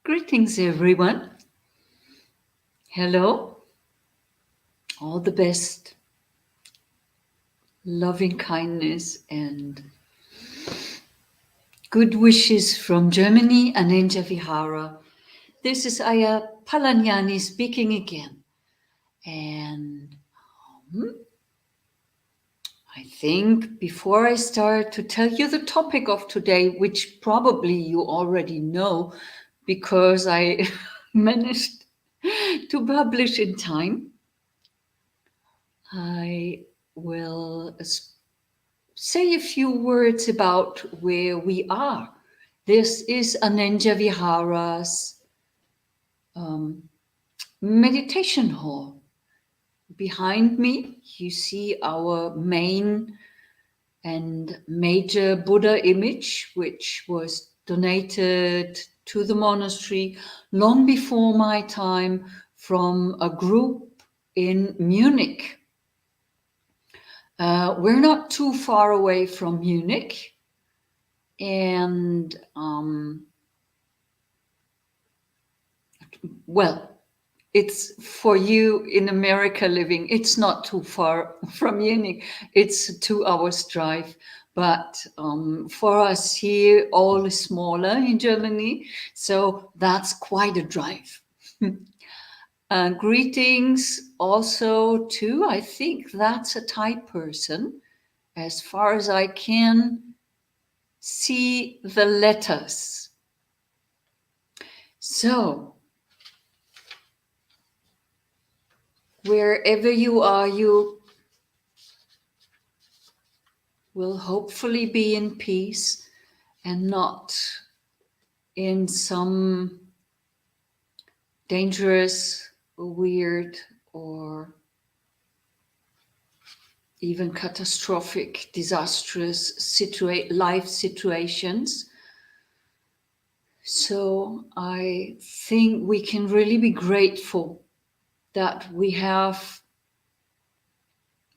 Greetings, everyone. Hello. All the best, loving kindness, and good wishes from Germany, Ananja Vihara. This is Ayya Phalanyani speaking again. And I think before I start to tell you the topic of today, which probably you already know because I managed to publish in time, I will say a few words about where we are. This is Ananja Vihara's meditation hall. Behind me, you see our main and major Buddha image, which was donated to the monastery long before my time from a group in Munich. We're not too far away from Munich, and well, it's for you in America living, it's not too far from Munich. It's a 2 hours drive. But for us here, all is smaller in Germany. So that's quite a drive. Greetings also to, I think that's a Thai person, as far as I can see the letters. So, wherever you are, you will hopefully be in peace and not in some dangerous, weird, or even catastrophic, disastrous life situations. So I think we can really be grateful that we have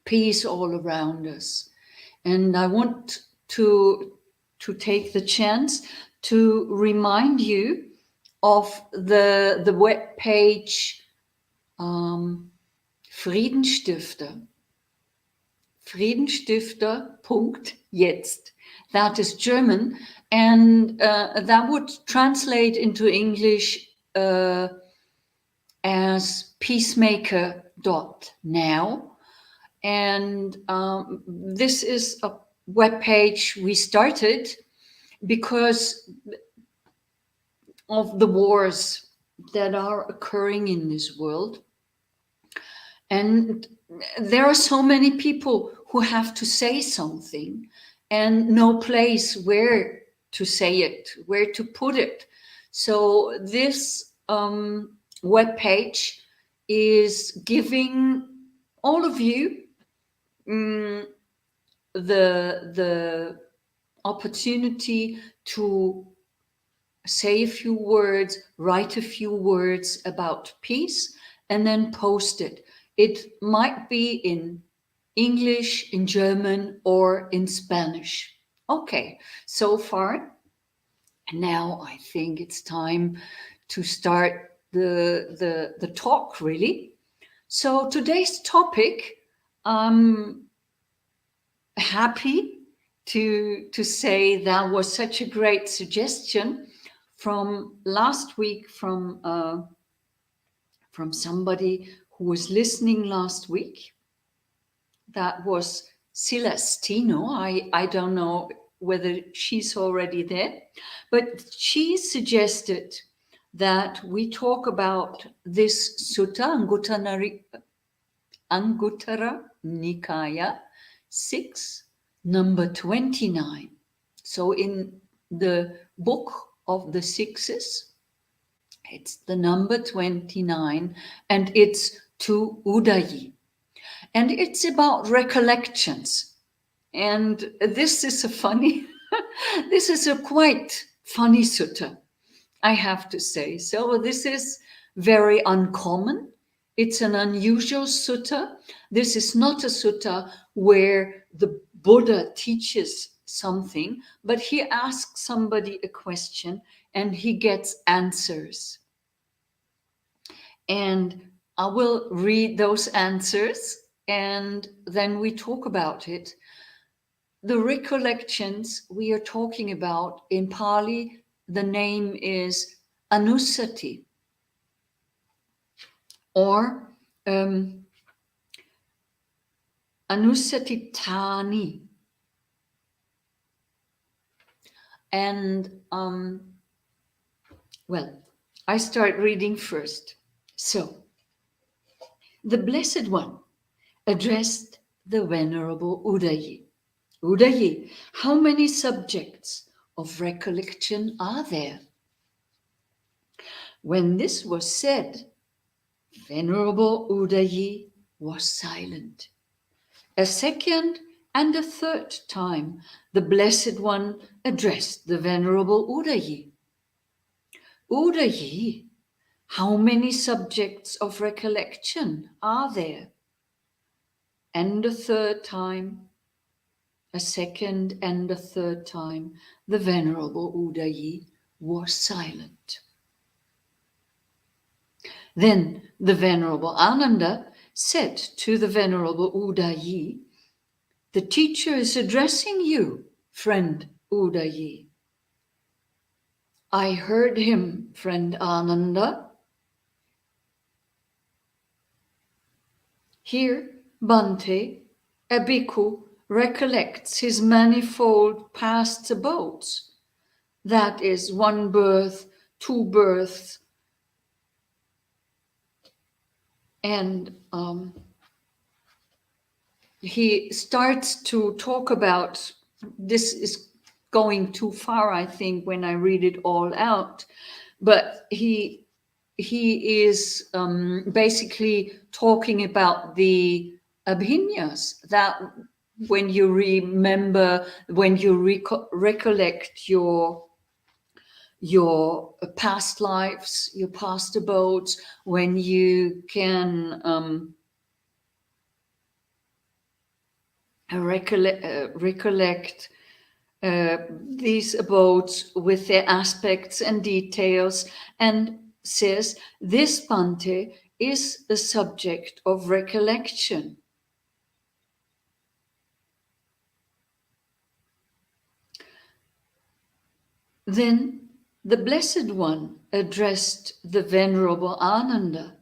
peace all around us. And I want to take the chance to remind you of the web page Friedensstifter. Friedensstifter.jetzt. That is German, and that would translate into English as peacemaker.now. And this is a web page we started because of the wars that are occurring in this world. And there are so many people who have to say something and no place where to say it, where to put it. So this web page is giving all of you the opportunity to say a few words, write a few words about peace, and then post it. It might be in English, in German, or in Spanish. Okay, so far. And now I think it's time to start the talk, really. So today's topic, I'm happy to say that was such a great suggestion from last week from somebody who was listening last week. That was Celestino. I don't know whether she's already there, but she suggested that we talk about this sutta, Anguttara Nikaya 6, number 29. So in the book of the sixes, it's the number 29, and it's to Udayi. And it's about recollections. And this is this is a quite funny sutta, I have to say. So this is very uncommon. It's an unusual sutta. This is not a sutta where the Buddha teaches something, but he asks somebody a question and he gets answers. And I will read those answers and then we talk about it. The recollections we are talking about in Pali, the name is Anusati, or Anusati Tani. And well, I start reading first. So, the Blessed One addressed the Venerable Udayi. Udayi, how many subjects of recollection are there? When this was said, Venerable Udayi was silent. A second and a third time, the Blessed One addressed the Venerable Udayi. Udayi, how many subjects of recollection are there? And a third time, a second and a third time, the Venerable Udayi was silent. Then the Venerable Ananda said to the Venerable Udayi, the teacher is addressing you, friend Udayi. I heard him, friend Ananda. Here, Bhante, a bhikkhu, recollects his manifold past abodes. That is, one birth, two births, and he starts to talk about, this is going too far, I think, when I read it all out, but he is basically talking about the abhinyas, that when you remember, when you recollect your past lives, your past abodes, when you can recollect these abodes with their aspects and details, and says this Bhante is a subject of recollection. Then the Blessed One addressed the Venerable Ananda.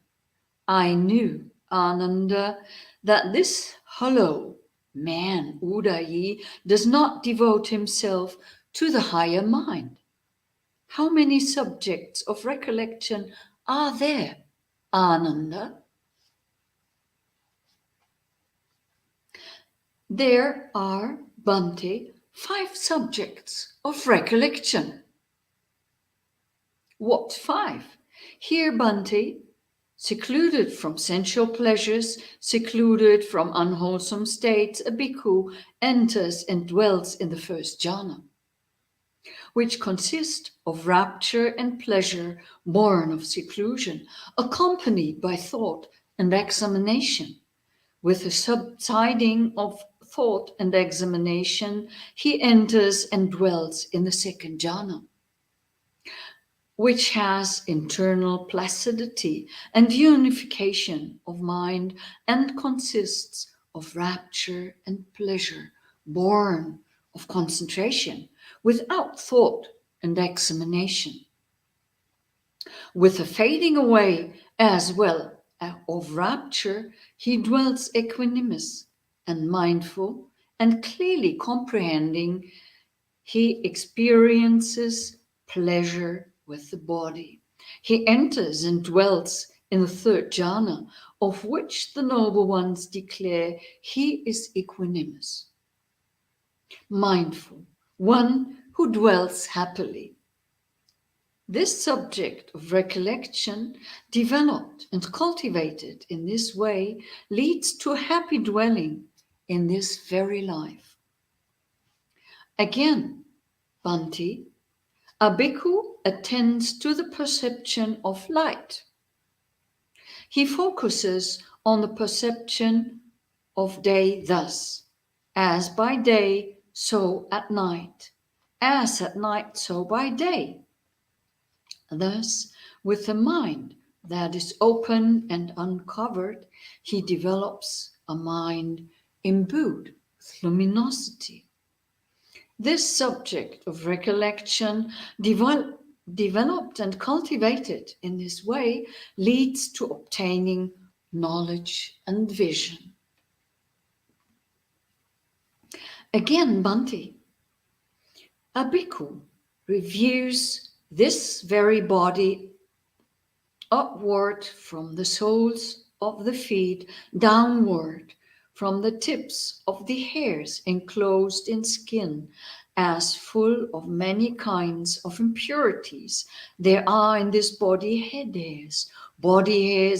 I knew, Ananda, that this hollow man, Udayi, does not devote himself to the higher mind. How many subjects of recollection are there, Ananda? There are, Bhante, 5 subjects of recollection. What 5? Here, Bhante, secluded from sensual pleasures, secluded from unwholesome states, a bhikkhu enters and dwells in the first jhana, which consist of rapture and pleasure born of seclusion, accompanied by thought and examination. With the subsiding of thought and examination, he enters and dwells in the second jhana, which has internal placidity and unification of mind and consists of rapture and pleasure born of concentration without thought and examination. With the fading away as well of rapture, he dwells equanimous and mindful and clearly comprehending. He experiences pleasure with the body. He enters and dwells in the third jhana, of which the noble ones declare he is equanimous, mindful, one who dwells happily. This subject of recollection, developed and cultivated in this way, leads to a happy dwelling in this very life. Again, Bhante, a bhikkhu attends to the perception of light. He focuses on the perception of day thus, as by day, so at night, as at night, so by day. Thus, with a mind that is open and uncovered, he develops a mind imbued with luminosity. This subject of recollection, developed and cultivated in this way, leads to obtaining knowledge and vision. Again, Bhante, a bhikkhu reviews this very body upward from the soles of the feet, downward from the tips of the hairs enclosed in skin, as full of many kinds of impurities. There are in this body hairs,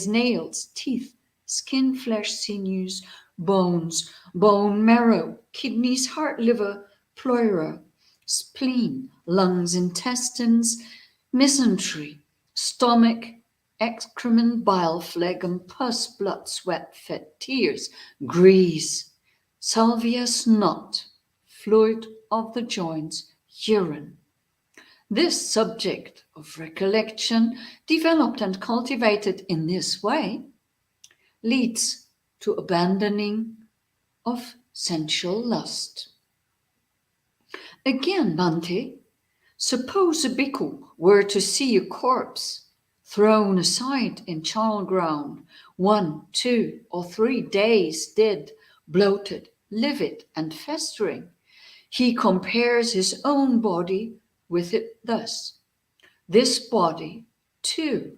nails, teeth, skin, flesh, sinews, bones, bone marrow, kidneys, heart, liver, pleura, spleen, lungs, intestines, mesentery, stomach, excrement, bile, phlegm, pus, blood, sweat, fat, tears, grease, salvia, snot, fluid of the joints, urine. This subject of recollection, developed and cultivated in this way, leads to abandoning of sensual lust. Again, Bhante, suppose a bhikkhu were to see a corpse thrown aside in charnel ground, 1, 2, or 3 days dead, bloated, livid, and festering. He compares his own body with it thus. This body, too,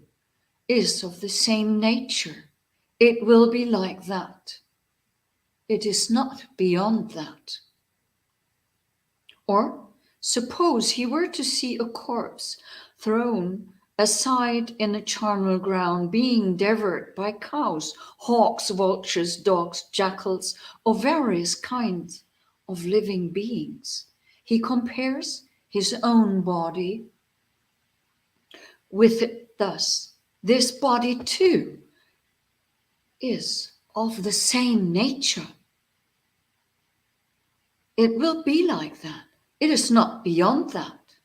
is of the same nature. It will be like that. It is not beyond that. Or suppose he were to see a corpse thrown aside in a charnel ground, being devoured by cows, hawks, vultures, dogs, jackals, or various kinds of living beings. He compares his own body with it thus. This body too is of the same nature. It will be like that. It is not beyond that.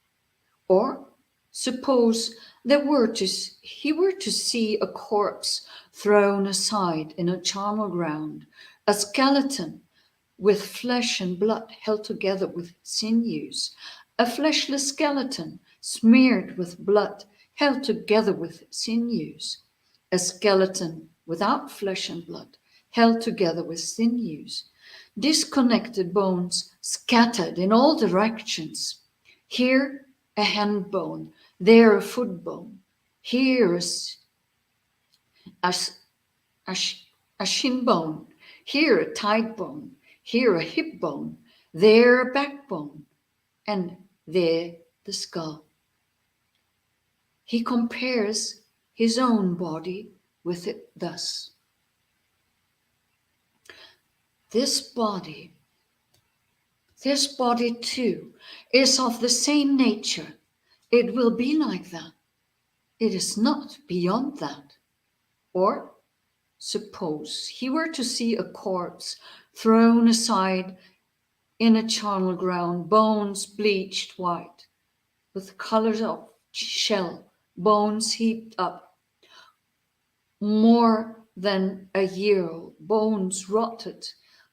Or suppose he were to see a corpse thrown aside in a charnel ground, a skeleton with flesh and blood held together with sinews, a fleshless skeleton smeared with blood held together with sinews, a skeleton without flesh and blood held together with sinews, disconnected bones scattered in all directions. Here a hand bone, there a foot bone, here a shin bone, here a thigh bone, here a hip bone, there a backbone, and there the skull. He compares his own body with it thus. This body too is of the same nature. It will be like that. It is not beyond that. Or suppose he were to see a corpse thrown aside in a charnel ground, bones bleached white, with colors of shell, bones heaped up, more than a year old, bones rotted,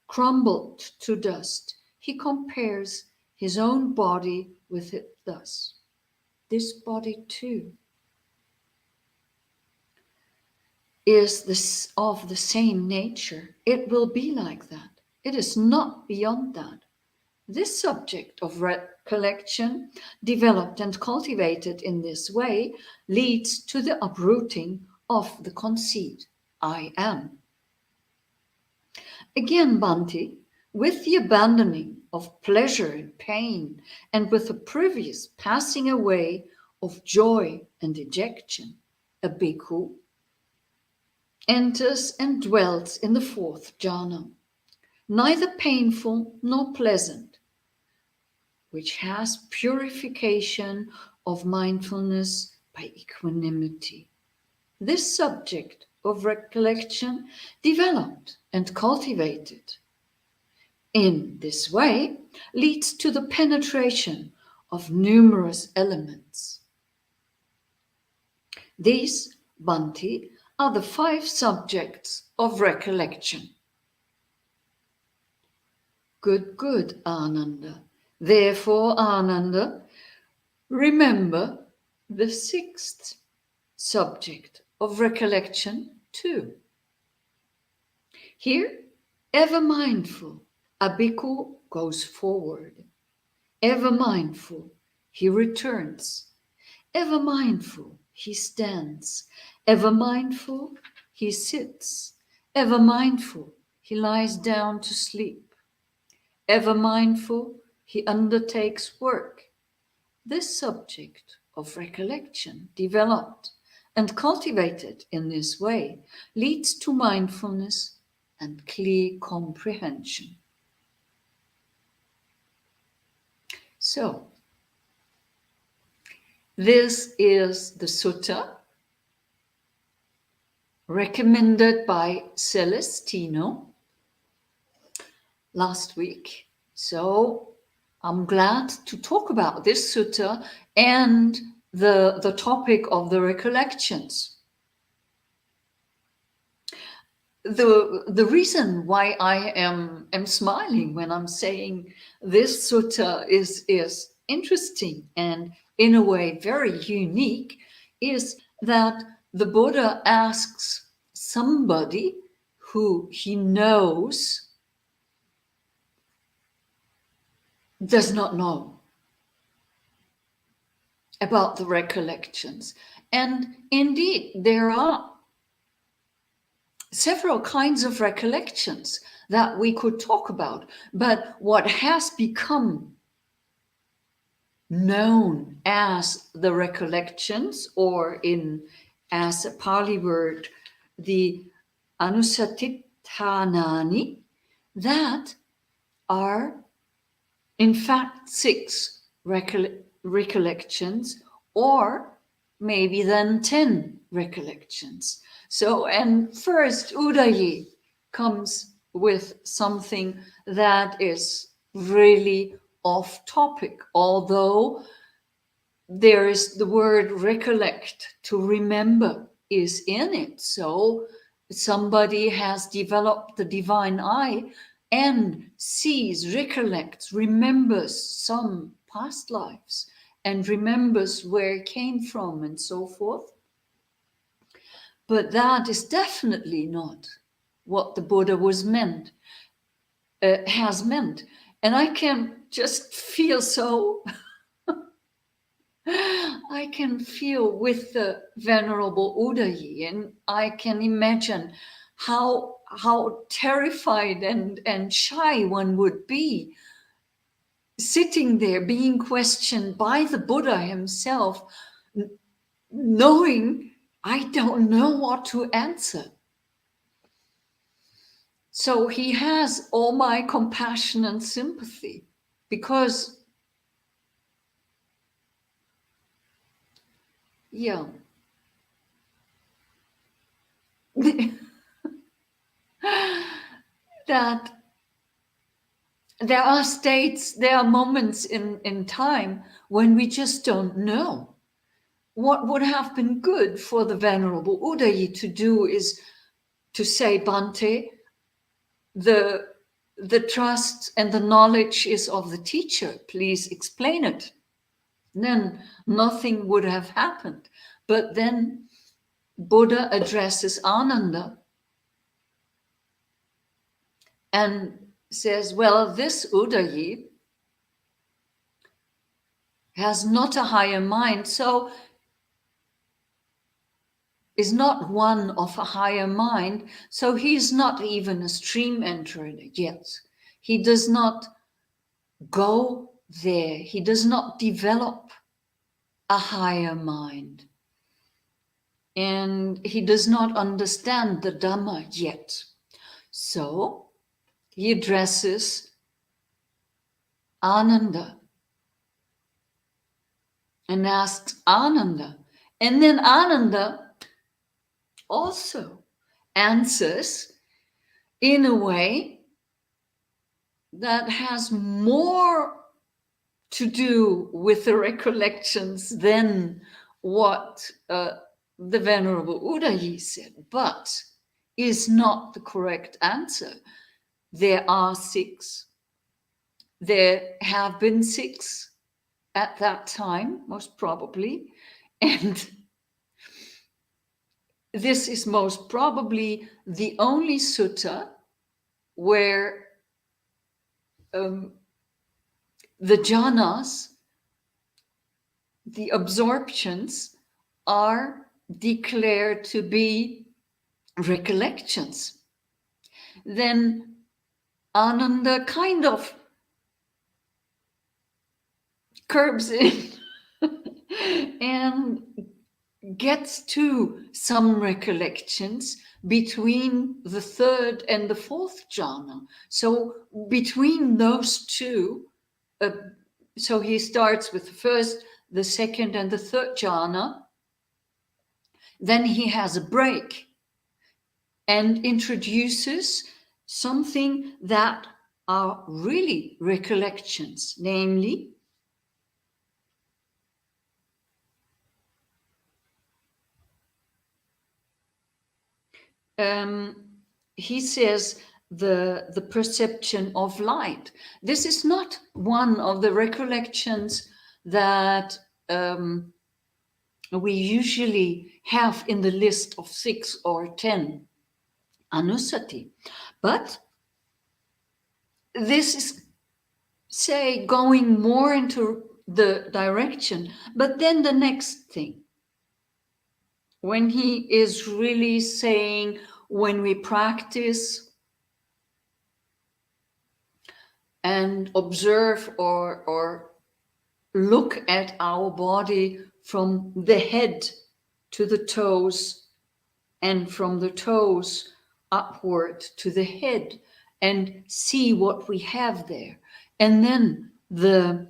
crumbled to dust. He compares his own body with it thus. This body too is of the same nature. It will be like that. It is not beyond that. This subject of recollection, developed and cultivated in this way, leads to the uprooting of the conceit, I am. Again, Bhante, with the abandoning of pleasure and pain, and with the previous passing away of joy and dejection, a bhikkhu enters and dwells in the 4th jhana, neither painful nor pleasant, which has purification of mindfulness by equanimity. This subject of recollection, developed and cultivated in this way, leads to the penetration of numerous elements. These, Bhante, are the 5 subjects of recollection. Good, good, Ananda. Therefore, Ananda, remember the 6th subject of recollection too. Here, ever mindful, a bhikkhu goes forward. Ever mindful, he returns. Ever mindful, he stands. Ever mindful, he sits. Ever mindful, he lies down to sleep. Ever mindful, he undertakes work. This subject of recollection, developed and cultivated in this way, leads to mindfulness and clear comprehension. So, this is the sutta recommended by Celestino last week. So I'm glad to talk about this sutta and the topic of the recollections. The reason why I am smiling when I'm saying this sutta is interesting and in a way very unique is that the Buddha asks somebody who he knows does not know about the recollections. And indeed, there are several kinds of recollections that we could talk about. But what has become known as the recollections, or as a Pali word, the Anusatithanani, that are in fact 6 recollections, or maybe then 10 recollections. So, and first Udayi comes with something that is really off topic, although there is the word recollect, to remember, is in it. So somebody has developed the divine eye and sees, recollects, remembers some past lives and remembers where it came from and so forth. But that is definitely not what the Buddha has meant. And I can just feel so I can feel with the Venerable Udayi, and I can imagine how terrified and shy one would be sitting there being questioned by the Buddha himself, knowing I don't know what to answer. So he has all my compassion and sympathy, because yeah, that there are states, there are moments in time when we just don't know. What would have been good for the Venerable Udayi to do is to say, Bhante, the trust and the knowledge is of the teacher. Please explain it. Then nothing would have happened. But then Buddha addresses Ananda and says, well, this Udayi has not a higher mind, so is not one of a higher mind, so he is not even a stream enterer yet. He does not go there. He does not develop a higher mind. And he does not understand the Dhamma yet. So he addresses Ananda and asks Ananda. And then Ananda also answers in a way that has more to do with the recollections than what the Venerable Udayi said, but is not the correct answer. There are 6. There have been 6 at that time, most probably. And this is most probably the only sutta where the jhanas, the absorptions, are declared to be recollections. Then Ananda kind of curbs in and gets to some recollections between the 3rd and the 4th jhana. So between those two, so he starts with the 1st, the 2nd, and the 3rd jhana. Then he has a break and introduces something that are really recollections, namely he says the perception of light. This is not one of the recollections that we usually have in the list of 6 or 10 anusati, but this is, say, going more into the direction. But then the next thing, when he is really saying, when we practice and observe or look at our body from the head to the toes and from the toes upward to the head, and see what we have there. And then the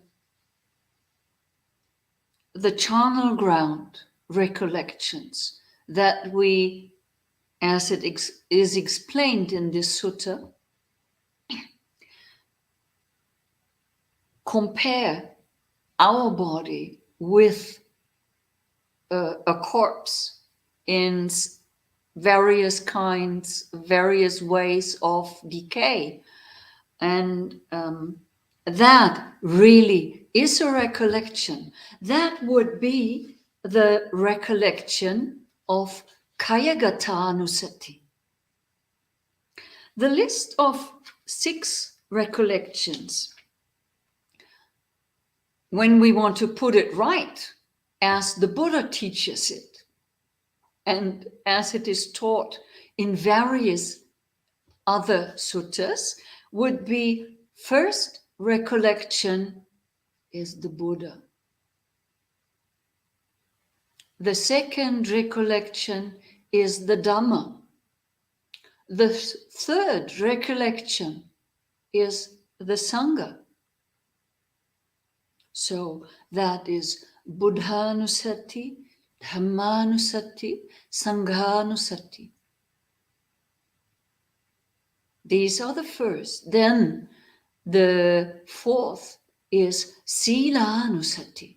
charnel ground recollections that we, as it is explained in this sutta, compare our body with a corpse in various kinds, various ways of decay. And that really is a recollection. That would be the recollection of Kayagatanusati. The list of 6 recollections, when we want to put it right, as the Buddha teaches it, and as it is taught in various other suttas, would be: first recollection is the Buddha. The second recollection is the Dhamma. The third recollection is the Sangha. So that is Buddhanusati, Dhammanusati, Sanghanusati. These are the first. Then the fourth is Silanusati.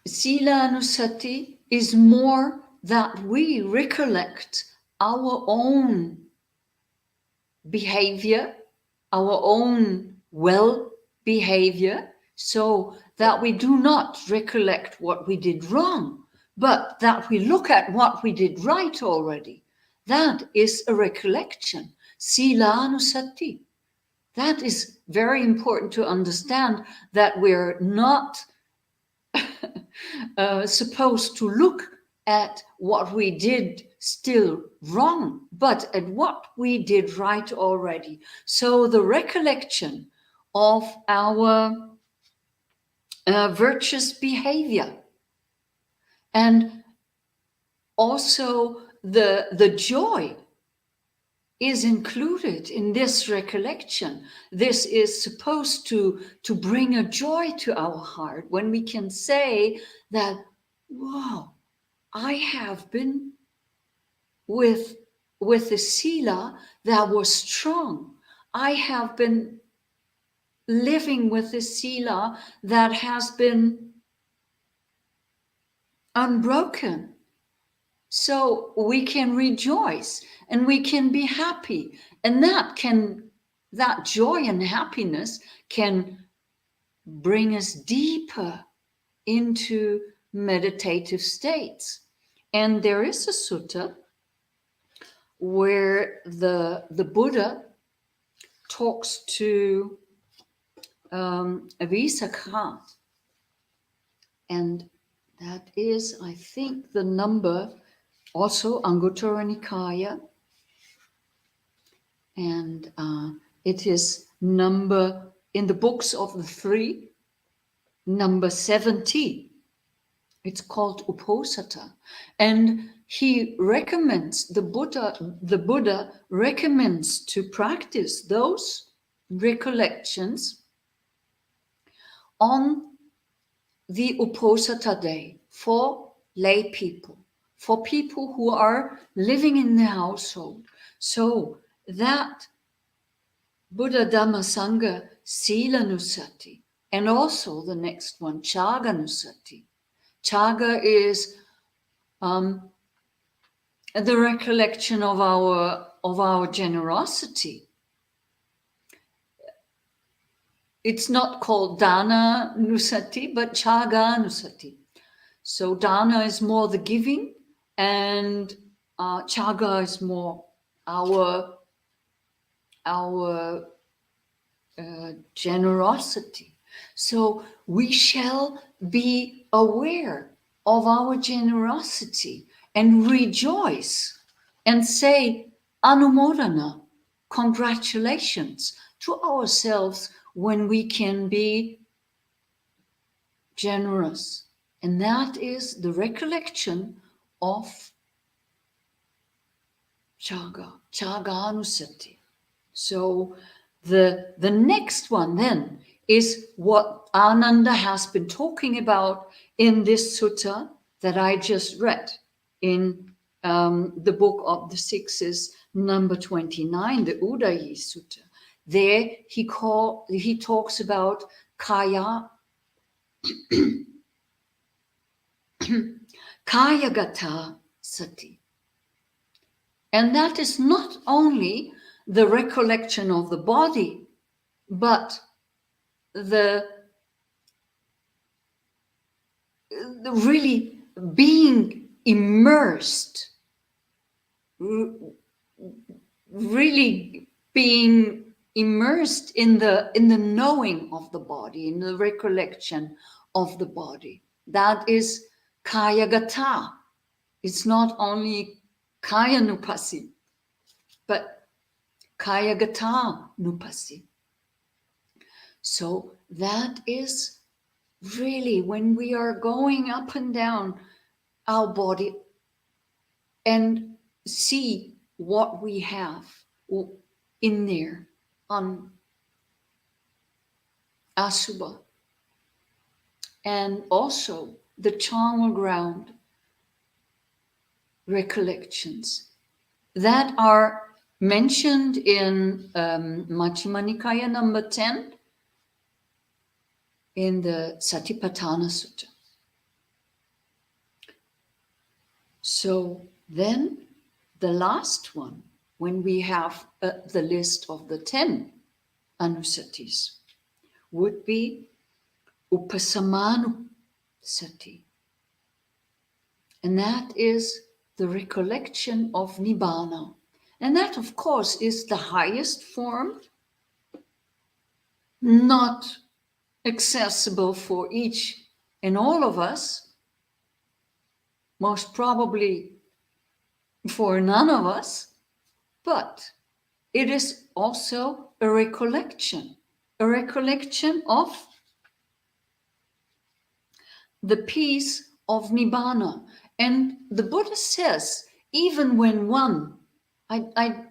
Silanusati is more that we recollect our own behavior, our own well behavior, so that we do not recollect what we did wrong, but that we look at what we did right already. That is a recollection. Silanusati. That is very important to understand, that we're not supposed to look at what we did still wrong, but at what we did right already. So the recollection of our virtuous behavior, and also the joy is included in this recollection. This is supposed to bring a joy to our heart when we can say that, wow, I have been with with a sila that was strong. I have been living with a sila that has been unbroken. So we can rejoice and we can be happy. And that joy and happiness can bring us deeper into meditative states. And there is a sutta where the Buddha talks to Avisakha, and that is, I think, the number, also Anguttara Nikaya, and it is number in the books of the three, number 70. It's called Uposatha, and he recommends, the Buddha recommends to practice those recollections on the Uposatha day for lay people, for people who are living in the household. So that Buddha Dhamma Sangha Sila Nusati, and also the next one, Chaga Nusati. Chaga is the recollection of our generosity. It's not called Dana Nusati, but Chaga Nusati. So Dana is more the giving, and Chaga is more our generosity. So we shall be aware of our generosity and rejoice and say Anumodana, congratulations to ourselves when we can be generous. And that is the recollection of Chaganusati. So the next one then is what Ananda has been talking about in this sutta that I just read in the book of the sixes, number 29, the Udayi Sutta. There he talks about kaya kayagata sati. And that is not only the recollection of the body, but the really being immersed, really being immersed in the knowing of the body, in the recollection of the body. That is kayagata. It's not only kaya nupasi, but kayagata nupasi. So that is really when we are going up and down our body and see what we have in there on Asubha, and also the charnel ground recollections that are mentioned in Majjhima Nikaya number 10 in the Satipatthana Sutta. So then the last one, when we have the list of the 10 anusatis, would be Upasamanu Sati. And that is the recollection of Nibbana. And that, of course, is the highest form, not accessible for each and all of us, most probably for none of us, but it is also a recollection of the peace of Nibbana. And the Buddha says, even when one, I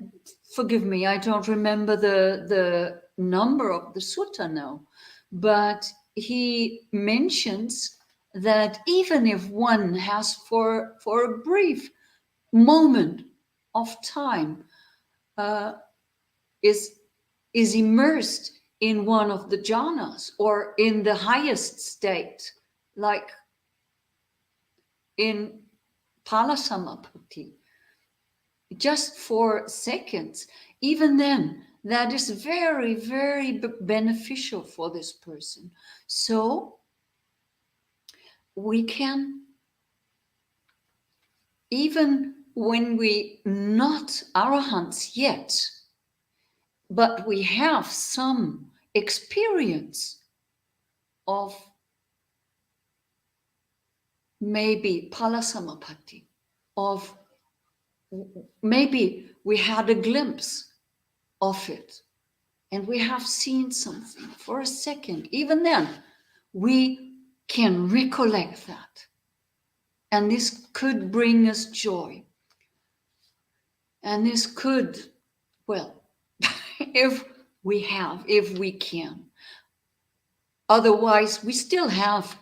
forgive me, I don't remember the number of the sutta now, but he mentions that even if one has for a brief moment of time is immersed in one of the jhanas or in the highest state, like in Palasamapati, just for seconds, even then, that is very, very beneficial for this person. So we can, even when we not arahants yet, but we have some experience of maybe Palasamapati, of maybe we had a glimpse of it and we have seen something for a second. Even then, we can recollect that. And this could bring us joy. And this could, well, if we can. Otherwise, we still have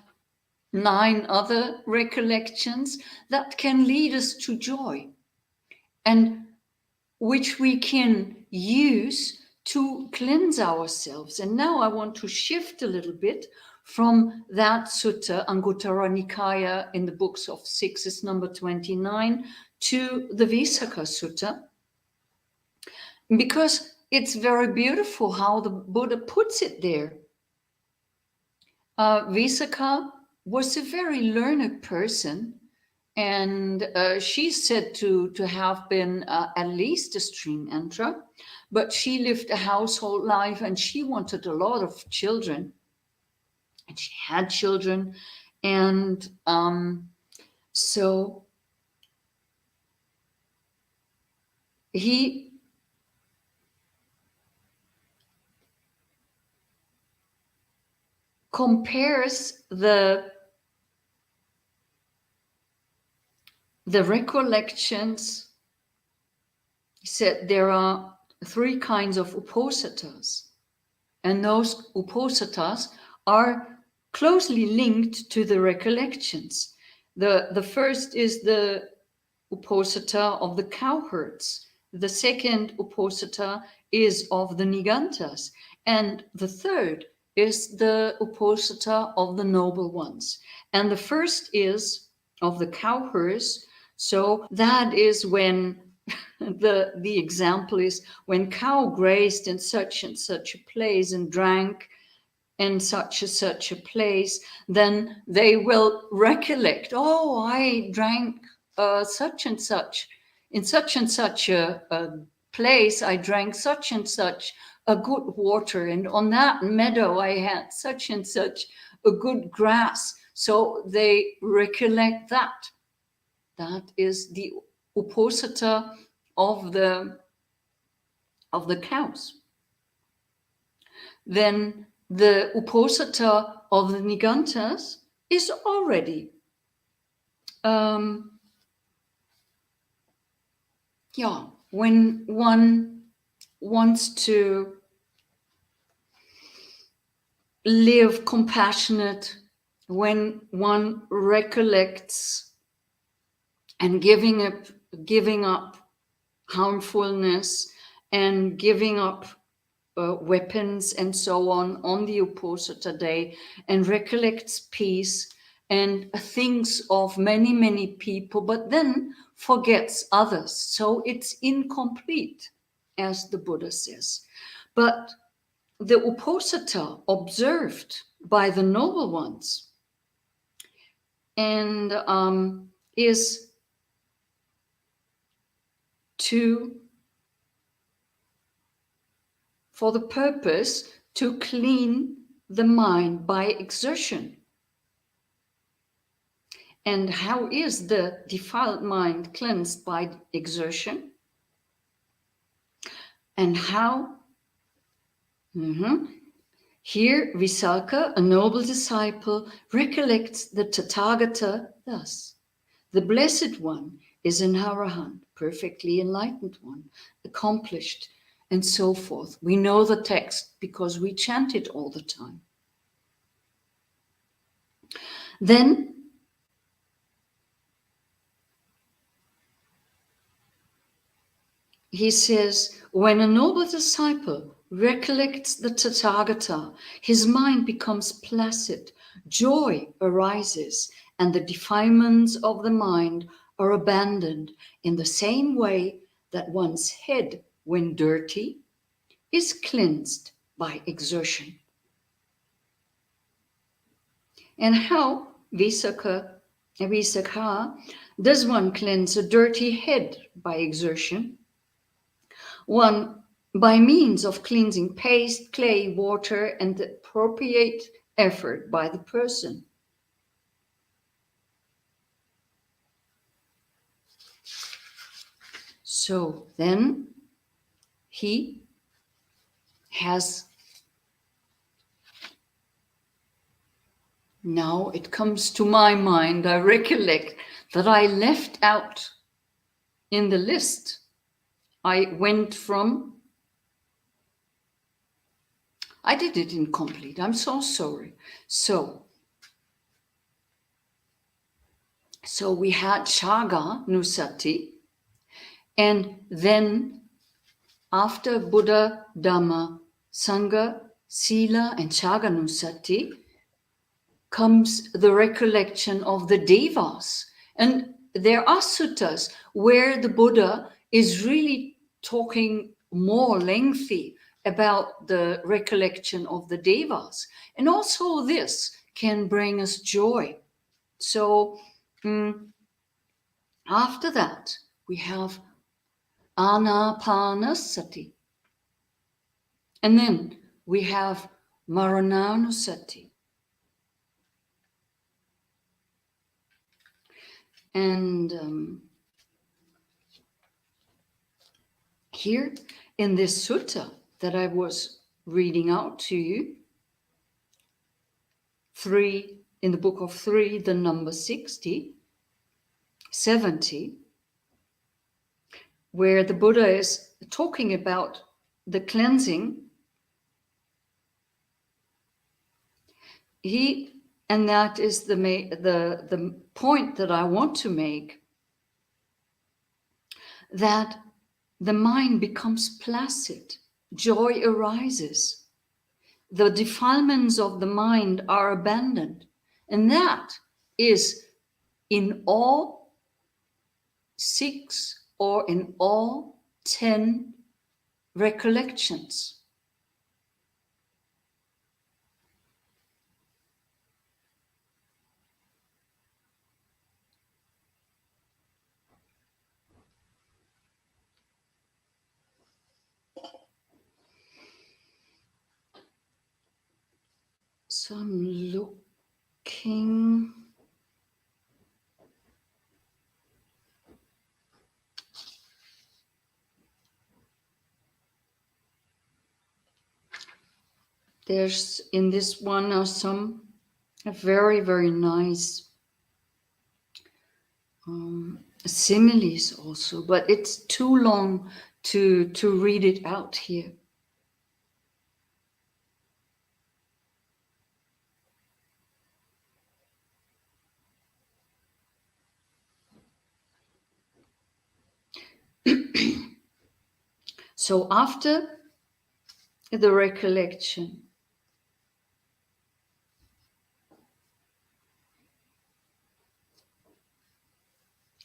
9 other recollections that can lead us to joy, and which we can use to cleanse ourselves. And now I want to shift a little bit from that sutta, Anguttara Nikaya, in the books of six is number 29, to the Visakha Sutta, because it's very beautiful how the Buddha puts it there. Visakha was a very learned person, and she's said to have been at least a stream enterer, but she lived a household life and she wanted a lot of children, and she had children, and so he compares the recollections. He said there are 3 kinds of uposatas, and those uposatas are closely linked to the recollections. The first is the uposata of the cowherds. The second uposata is of the nigantas. And the third is the uposata of the noble ones. And the first is of the cowherds. So that is when the example is when cow grazed in such and such a place and drank in such a place, then they will recollect, oh, I drank such and such in such and such a place. I drank such and such a good water, and on that meadow I had such and such a good grass. So they recollect that. That is the uposata of the cows. Then the uposata of the nigantas is already when one wants to live compassionate, when one recollects and giving up harmfulness and giving up weapons and so on the uposata day, and recollects peace and thinks of many, many people, but then forgets others. So it's incomplete, as the Buddha says. But the uposata observed by the noble ones and is for the purpose to clean the mind by exertion. And how is the defiled mind cleansed by exertion? And how? Here, Visakha, a noble disciple, recollects the Tathagata thus: the Blessed One is an Arahant, perfectly enlightened one, accomplished, and so forth. We know the text because we chant it all the time. Then, he says, when a noble disciple recollects the Tathagata, his mind becomes placid, joy arises, and the defilements of the mind are abandoned in the same way that one's head, when dirty, is cleansed by exertion. And how, Visakha, does one cleanse a dirty head by exertion? One, by means of cleansing paste, clay, water, and the appropriate effort by the person. So then he has, now it comes to my mind, I recollect that I left out in the list. I went from, I did it incomplete, I'm so sorry. So we had Chaga Nusati, and then after Buddha, Dhamma, Sangha, Sila, and Chaga Nusati comes the recollection of the Devas. And there are suttas where the Buddha is really talking more lengthy about the recollection of the Devas. And also this can bring us joy. So after that, we have Anapanasati. And then we have Marananusati. And here in this sutta that I was reading out to you, 3, in the book of 3, the number 60, 70, where the Buddha is talking about the cleansing, and that is the point that I want to make, that the mind becomes placid, joy arises, the defilements of the mind are abandoned, and that is in all 6 or in all 10 recollections. So I'm looking. There's, in this one are some very, very nice similes also, but it's too long to read it out here. So after the recollection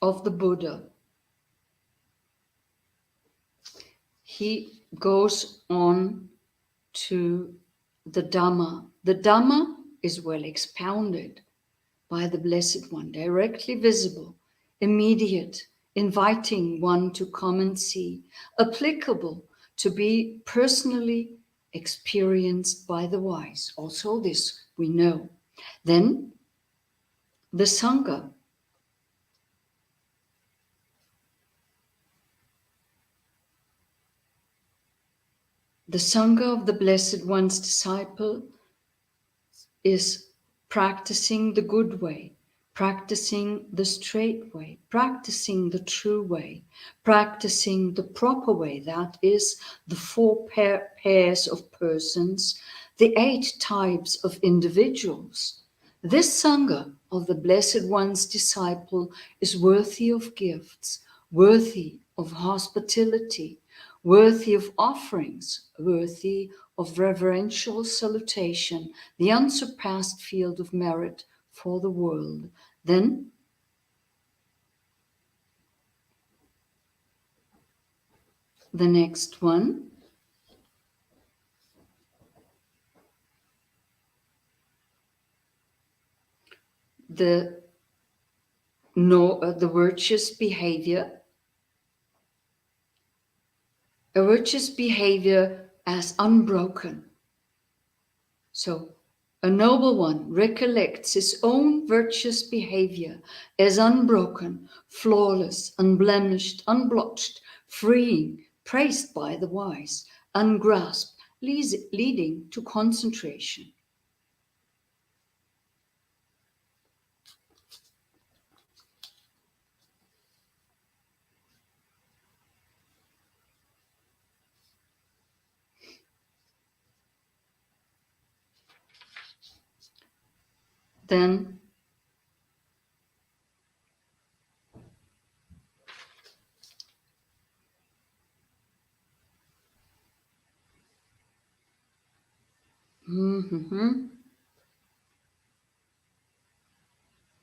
of the Buddha, he goes on to the Dhamma. The Dhamma is well expounded by the Blessed One, directly visible, immediate, inviting one to come and see, applicable to be personally experienced by the wise. Also this we know. Then the Sangha. The Sangha of the Blessed One's disciple is practicing the good way, practicing the straight way, practicing the true way, practicing the proper way, that is the 4 pairs of persons, the 8 types of individuals. This Sangha of the Blessed One's disciple is worthy of gifts, worthy of hospitality, worthy of offerings, worthy of reverential salutation, the unsurpassed field of merit for the world. Then the next one. The virtuous behavior. A virtuous behavior as unbroken. So, a noble one recollects his own virtuous behavior as unbroken, flawless, unblemished, unblotched, freeing, praised by the wise, ungrasped, leading to concentration. Then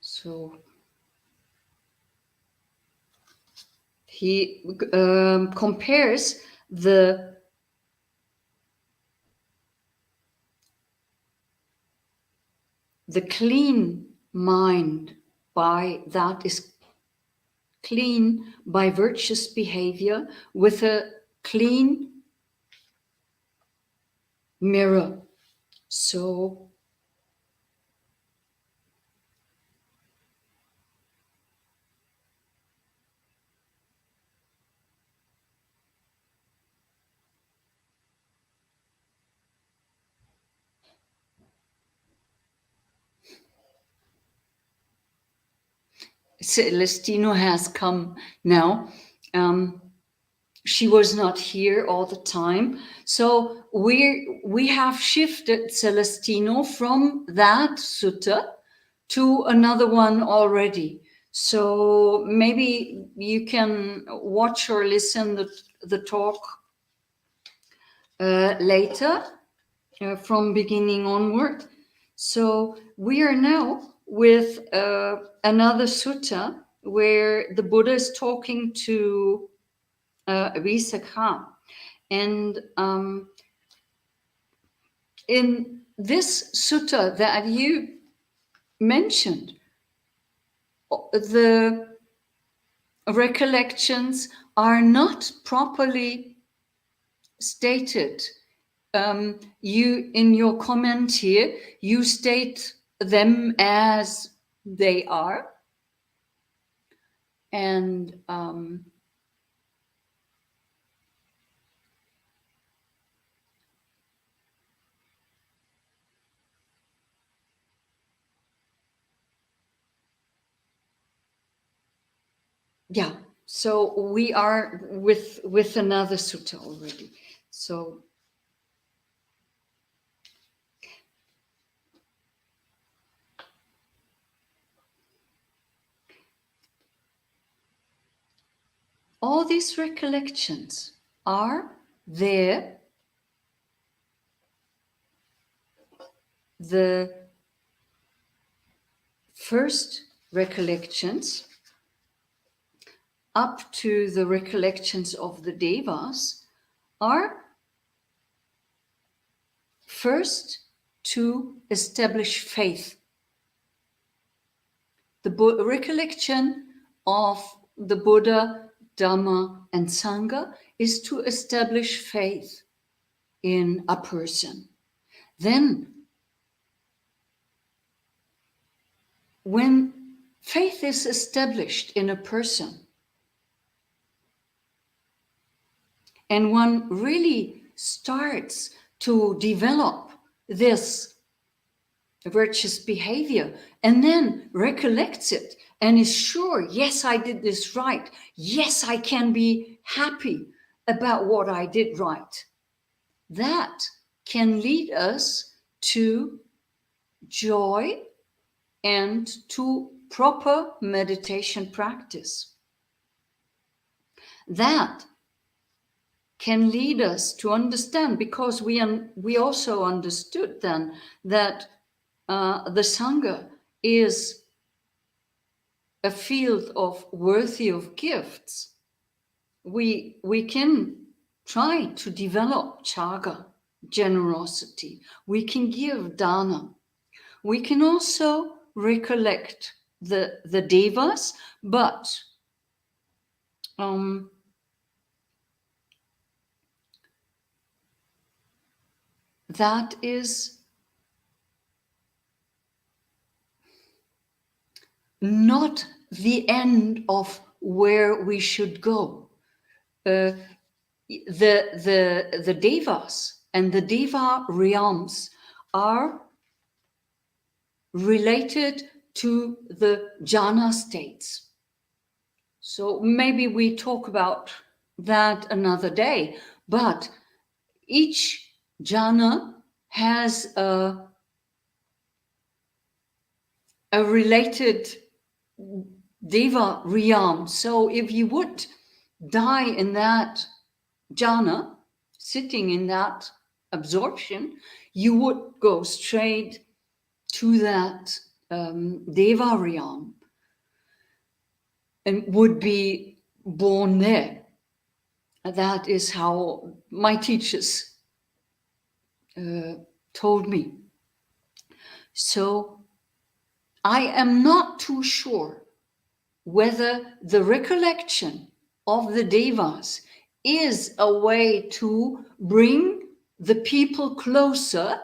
so he compares the clean mind by that is clean by virtuous behavior with a clean mirror. So Celestino has come now. She was not here all the time. So we have shifted Celestino from that sutta to another one already. So maybe you can watch or listen the talk later from beginning onward. So we are now with another sutta where the Buddha is talking to Visakha. And in this sutta that you mentioned, the recollections are not properly stated. You, in your comment here, you state them as they are. And yeah, so we are with another sutta already. So all these recollections are there. The first recollections up to the recollections of the devas are first to establish faith. The recollection of the Buddha, Dhamma, and Sangha is to establish faith in a person. Then, when faith is established in a person, and one really starts to develop this virtuous behavior and then recollects it and is sure, yes, I did this right. Yes, I can be happy about what I did right. That can lead us to joy and to proper meditation practice. That can lead us to understand, because we also understood then that the Sangha is a field of worthy of gifts. We can try to develop chaga, generosity. We can give dana. We can also recollect the devas, but that is not the end of where we should go. The devas and the deva realms are related to the jhana states. So maybe we talk about that another day, but each jhana has a related deva realm. So if you would die in that jhana, sitting in that absorption, you would go straight to that deva realm and would be born there. That is how my teachers told me. So I am not too sure whether the recollection of the devas is a way to bring the people closer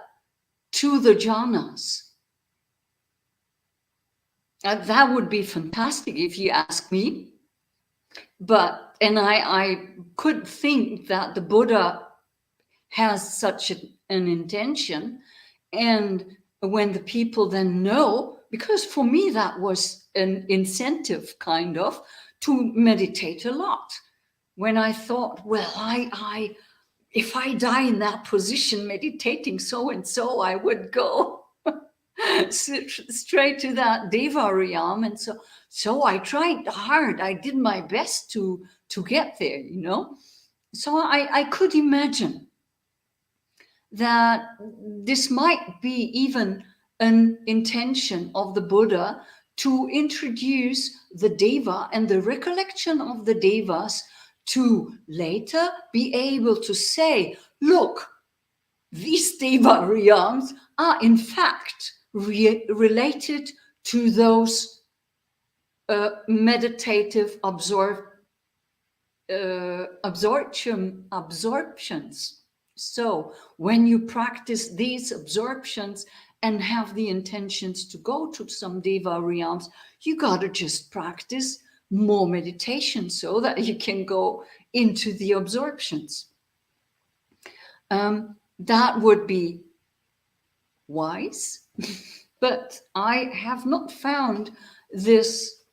to the jhanas. That would be fantastic if you ask me. But, and I could think that the Buddha has such an intention. And when the people then know, because for me that was an incentive kind of to meditate a lot. When I thought, well, I if I die in that position meditating so and so, I would go straight to that deva realm. And so I tried hard. I did my best to get there, you know. So I could imagine that this might be even an intention of the Buddha to introduce the deva and the recollection of the devas to later be able to say, look, these deva realms are in fact related to those meditative absorptions. So when you practice these absorptions and have the intentions to go to some deva realms, you got to just practice more meditation so that you can go into the absorptions. That would be wise, but I have not found this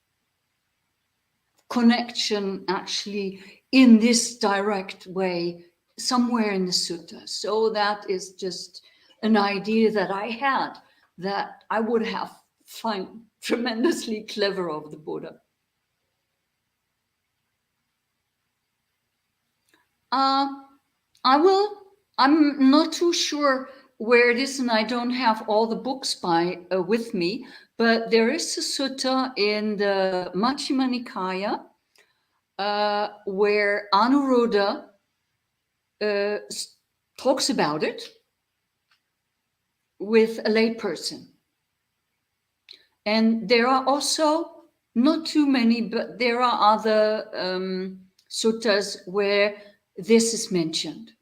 connection actually in this direct way somewhere in the sutta. So that is just an idea that I had that I would have found tremendously clever of the Buddha. I'm not too sure where it is, and I don't have all the books with me, but there is a sutta in the Majjhima Nikaya where Anuruddha talks about it with a layperson. And there are also, not too many, but there are other suttas where this is mentioned.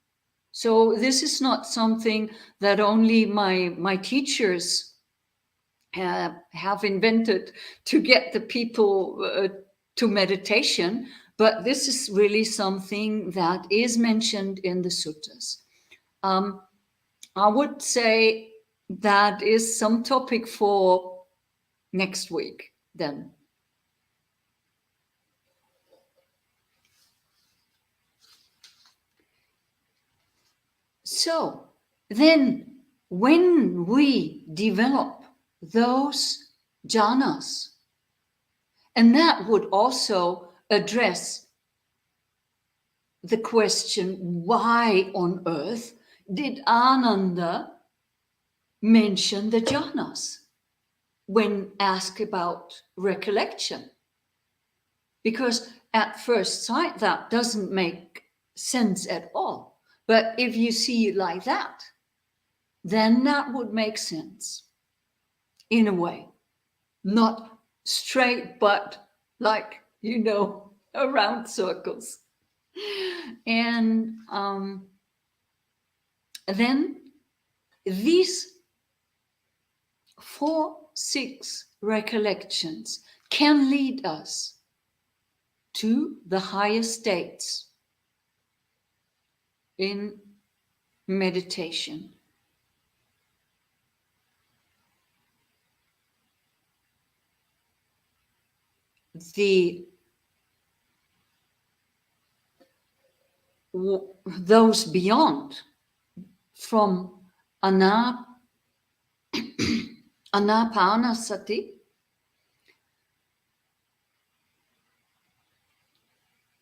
So this is not something that only my teachers have invented to get the people to meditation, but this is really something that is mentioned in the suttas. I would say that is some topic for next week then. So then when we develop those jhanas, and that would also address the question, why on earth did Ananda mention the jhanas when asked about recollection? Because at first sight, that doesn't make sense at all. But if you see it like that, then that would make sense in a way. Not straight, but like, around circles. And then these 4-6 recollections can lead us to the higher states in meditation. Those beyond, from anapanasati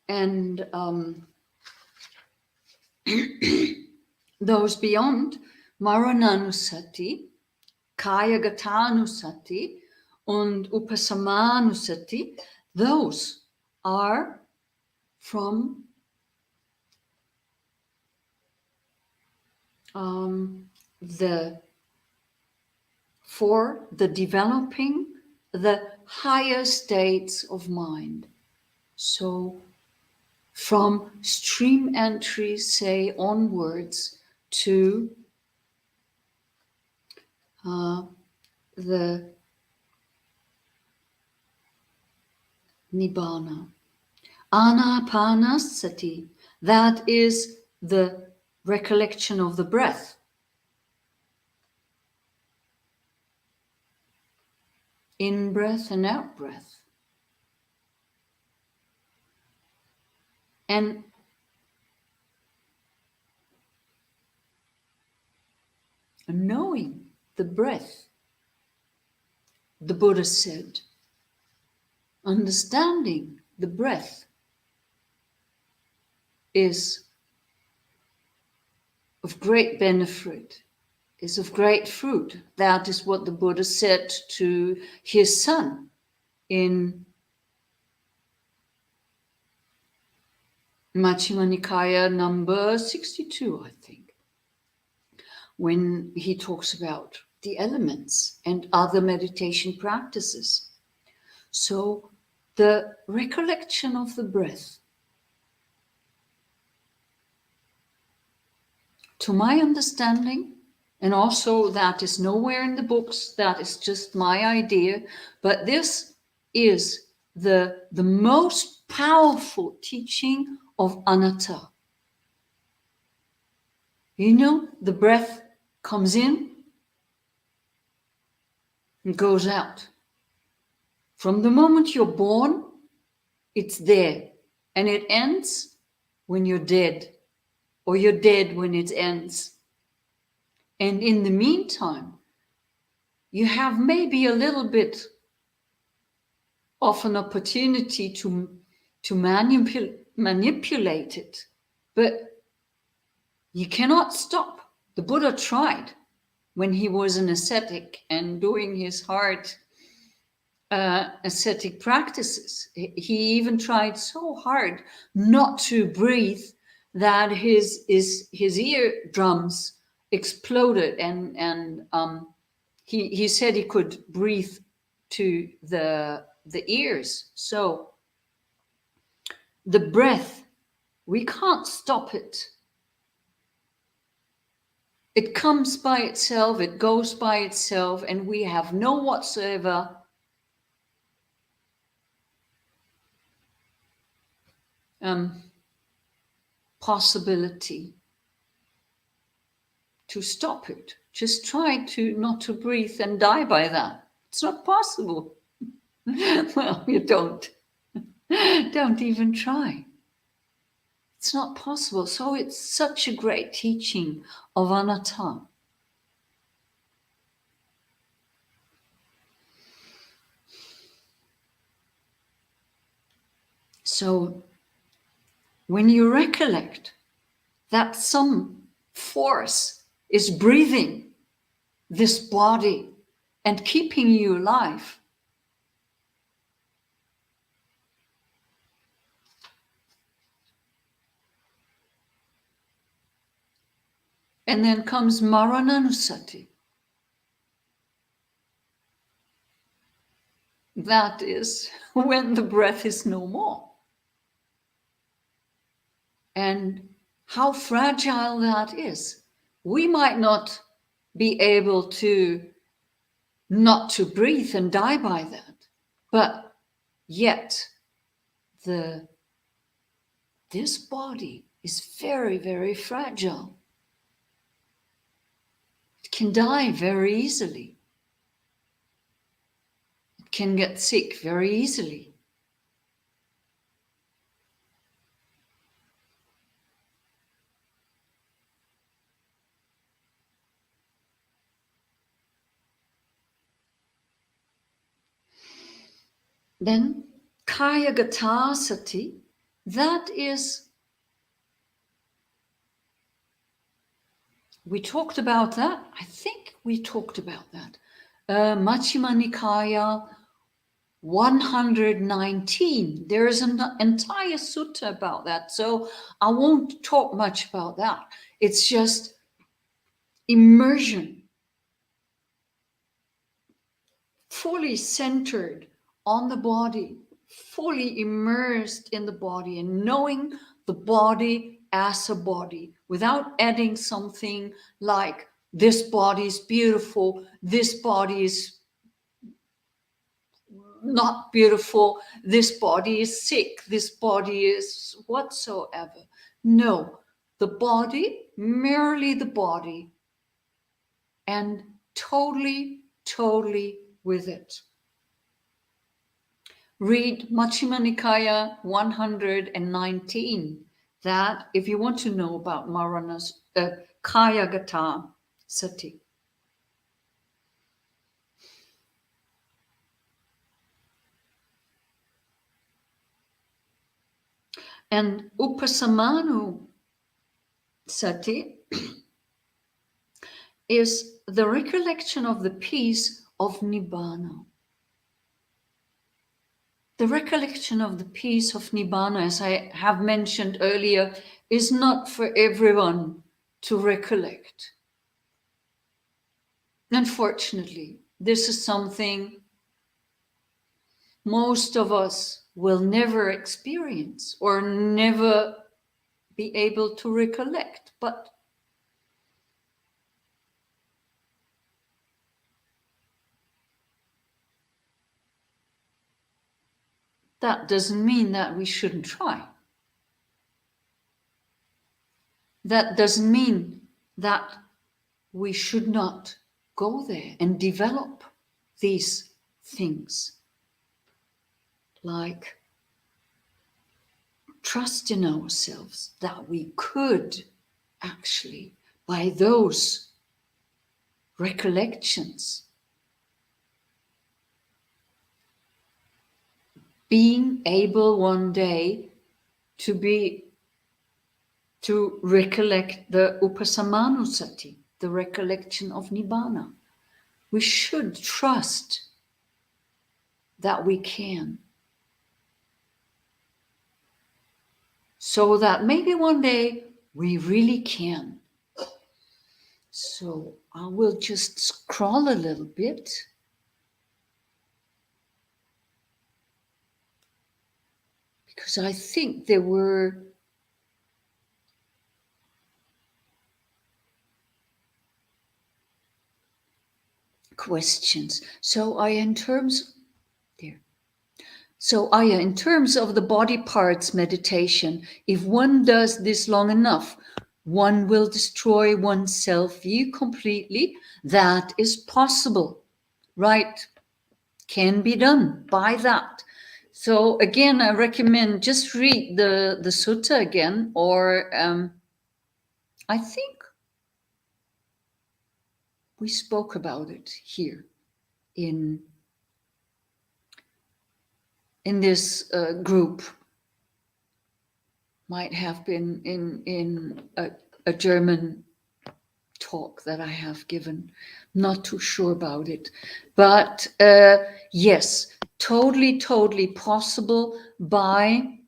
and those beyond marananusati, kayagatanusati and upasamanusati, those are from for the developing the higher states of mind. So from stream entry, say, onwards to the Nibbana. Anapanasati, that is the recollection of the breath. In breath and out breath. And knowing the breath, the Buddha said, understanding the breath is of great benefit, is of great fruit. That is what the Buddha said to his son in Majjhima Nikaya number 62, I think, when he talks about the elements and other meditation practices. So the recollection of the breath, to my understanding, and also that is nowhere in the books, that is just my idea, but this is the most powerful teaching of anatta. The breath comes in and goes out. From the moment you're born, it's there, and it ends when you're dead, or you're dead when it ends. And in the meantime, you have maybe a little bit of an opportunity to manipulate it, but you cannot stop. The Buddha tried when he was an ascetic and doing his hard ascetic practices. He even tried so hard not to breathe that his eardrums exploded, and he said he could breathe to the ears. So the breath, we can't stop it. It comes by itself, it goes by itself, and we have no whatsoever possibility to stop it. Just try not to breathe and die by that. It's not possible. Well, you don't even try. It's not possible. So it's such a great teaching of anatta. So when you recollect that some force is breathing this body and keeping you alive, and then comes Marananusati. That is when the breath is no more. And how fragile that is. We might not be able to not to breathe and die by that, but yet this body is very, very fragile. It can die very easily. It can get sick very easily. Then Kaya Gata Sati, that is, we talked about that. I think we talked about that. Majjhima Nikaya 119. There is an entire sutta about that. So I won't talk much about that. It's just immersion, fully centered on the body, fully immersed in the body and knowing the body as a body without adding something like this body is beautiful, this body is not beautiful, this body is sick, this body is whatsoever. No, the body, merely the body, and totally, totally with it. Read Majjhima Nikaya 119. That, if you want to know about Maranas, Kaya Gata Sati. And Upasamanu Sati is the recollection of the peace of Nibbana. The recollection of the peace of Nibbana, as I have mentioned earlier, is not for everyone to recollect. Unfortunately, this is something most of us will never experience or never be able to recollect. But that doesn't mean that we shouldn't try. That doesn't mean that we should not go there and develop these things, like trust in ourselves that we could actually, by those recollections, being able one day to recollect the Upasamanusati, the recollection of Nibbana. We should trust that we can. So that maybe one day we really can. So I will just scroll a little bit. Because I think there were questions. So Ayya, in terms of the body parts meditation, if one does this long enough, one will destroy one's self-view completely. That is possible, right? Can be done by that. So again, I recommend just read the sutta again, or I think we spoke about it here in this group. might have been in a German talk that I have given. Not too sure about it. But yes, totally possible by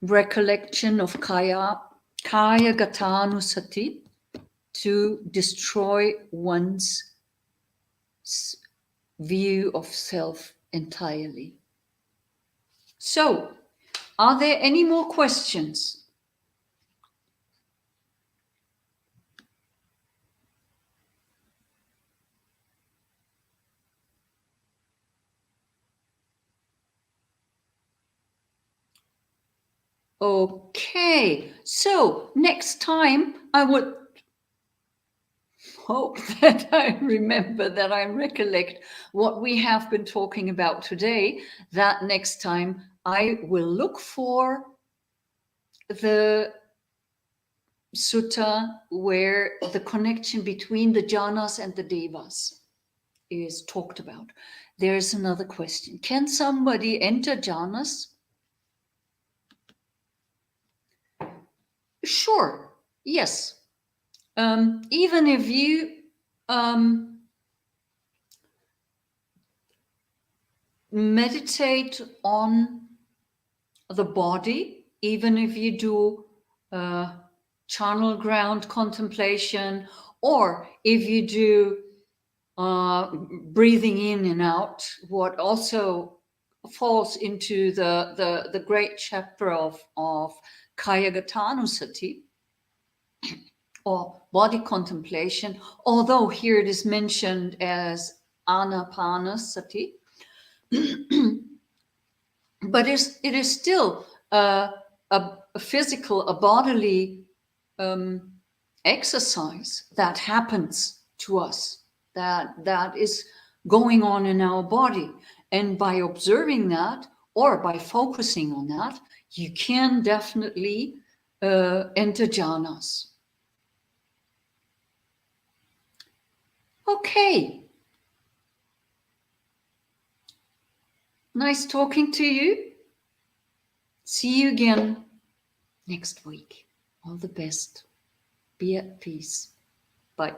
recollection of Kaya Gatanusati to destroy one's view of self entirely. So, are there any more questions? Okay, so next time I would hope that I remember, that I recollect what we have been talking about today, that next time I will look for the sutta where the connection between the jhanas and the devas is talked about. There's another question. Can somebody enter jhanas? Sure, yes. Even if you meditate on the body, even if you do charnel ground contemplation, or if you do breathing in and out, what also falls into the great chapter of Kayagatanusati, or body contemplation, although here it is mentioned as Anapanasati. But it is still a physical, a bodily exercise that happens to us, that is going on in our body. And by observing that, or by focusing on that, you can definitely enter jhanas. Okay. Nice talking to you. See you again next week. All the best. Be at peace. Bye.